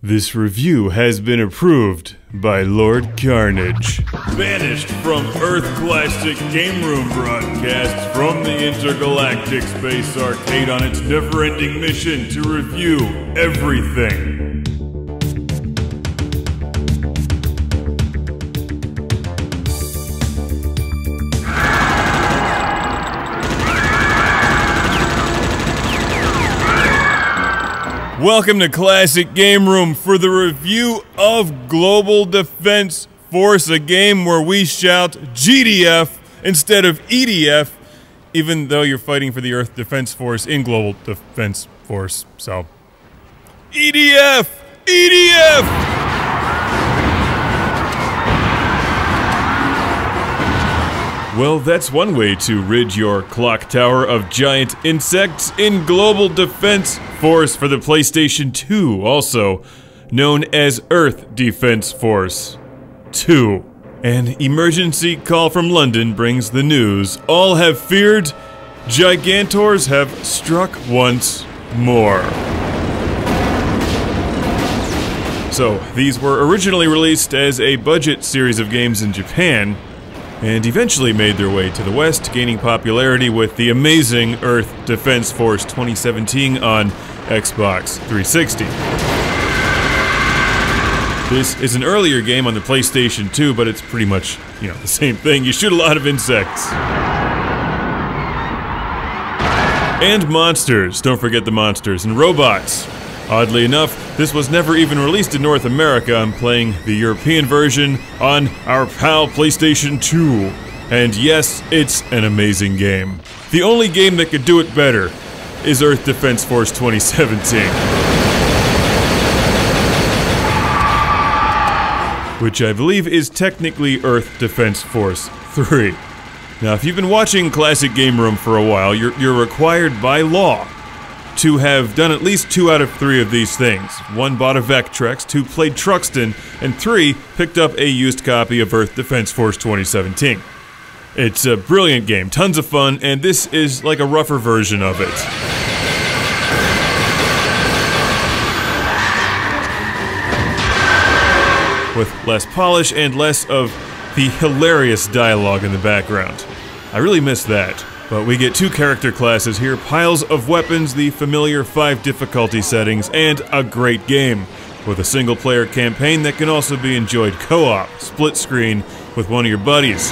This review has been approved by Lord Carnage. Banished from Earth Classic Game Room broadcasts from the Intergalactic Space Arcade on its never-ending mission to review everything. Welcome to Classic Game Room for the review of Global Defense Force, a game where we shout GDF instead of EDF, even though you're fighting for the Earth Defense Force in Global Defense Force, so... EDF! EDF! Well, that's one way to rid your clock tower of giant insects in Global Defense Force for the PlayStation 2, also known as Earth Defense Force 2. An emergency call from London brings the news. All have feared, Gigantors have struck once more. So, these were originally released as a budget series of games in Japan, and eventually made their way to the West, gaining popularity with the amazing Earth Defense Force 2017 on Xbox 360. This is an earlier game on the PlayStation 2, but it's pretty much, the same thing. You shoot a lot of insects. And monsters. Don't forget the monsters. And robots. Oddly enough, this was never even released in North America. I'm playing the European version on our PAL PlayStation 2. And yes, it's an amazing game. The only game that could do it better is Earth Defense Force 2017. Which I believe is technically Earth Defense Force 3. Now, if you've been watching Classic Game Room for a while, you're required by law to have done at least 2 out of 3 of these things. 1 bought a Vectrex, 2 played Truxton, and 3 picked up a used copy of Earth Defense Force 2017. It's a brilliant game, tons of fun, and this is like a rougher version of it. With less polish and less of the hilarious dialogue in the background. I really miss that. But we get 2 character classes here, piles of weapons, the familiar 5 difficulty settings, and a great game, with a single-player campaign that can also be enjoyed co-op, split screen, with one of your buddies.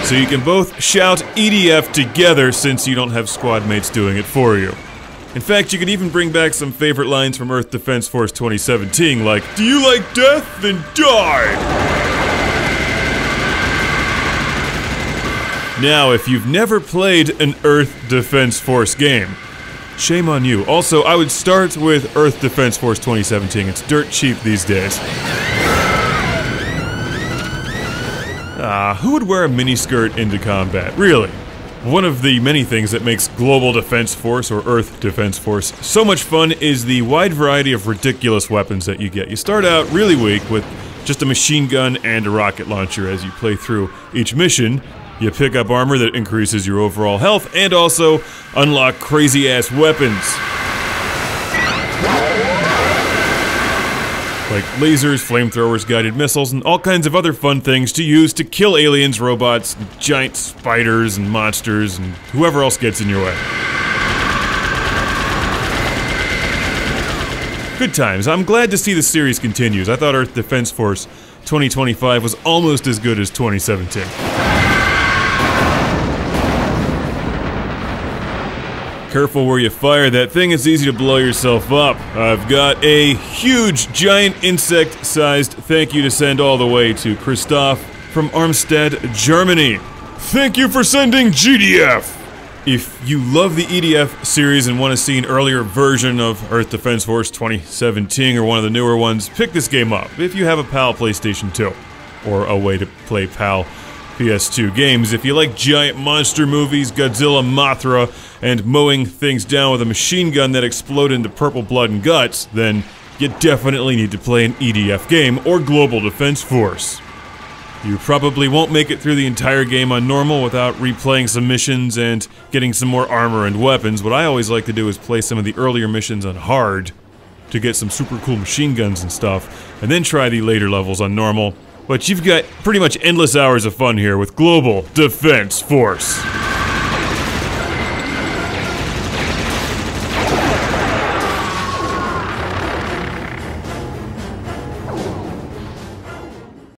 So you can both shout EDF together since you don't have squad mates doing it for you. In fact, you can even bring back some favorite lines from Earth Defense Force 2017, like, "Do you like death? Then die!" Now, if you've never played an Earth Defense Force game, shame on you. Also, I would start with Earth Defense Force 2017. It's dirt cheap these days. Who would wear a miniskirt into combat? Really? One of the many things that makes Global Defense Force, or Earth Defense Force, so much fun is the wide variety of ridiculous weapons that you get. You start out really weak with just a machine gun and a rocket launcher. As you play through each mission, you pick up armor that increases your overall health, and also unlock crazy-ass weapons. Like lasers, flamethrowers, guided missiles, and all kinds of other fun things to use to kill aliens, robots, giant spiders, and monsters, and whoever else gets in your way. Good times. I'm glad to see the series continues. I thought Earth Defense Force 2025 was almost as good as 2017. Careful where you fire that thing, it's easy to blow yourself up. I've got a huge, giant insect-sized thank you to send all the way to Christoph from Armstead, Germany. Thank you for sending GDF! If you love the EDF series and want to see an earlier version of Earth Defense Force 2017 or one of the newer ones, pick this game up if you have a PAL PlayStation 2. Or a way to play PAL PS2 games. If you like giant monster movies, Godzilla, Mothra, and mowing things down with a machine gun that explode into purple blood and guts, then you definitely need to play an EDF game or Global Defense Force. You probably won't make it through the entire game on normal without replaying some missions and getting some more armor and weapons. What I always like to do is play some of the earlier missions on hard to get some super cool machine guns and stuff, and then try the later levels on normal. But you've got pretty much endless hours of fun here with Global Defense Force.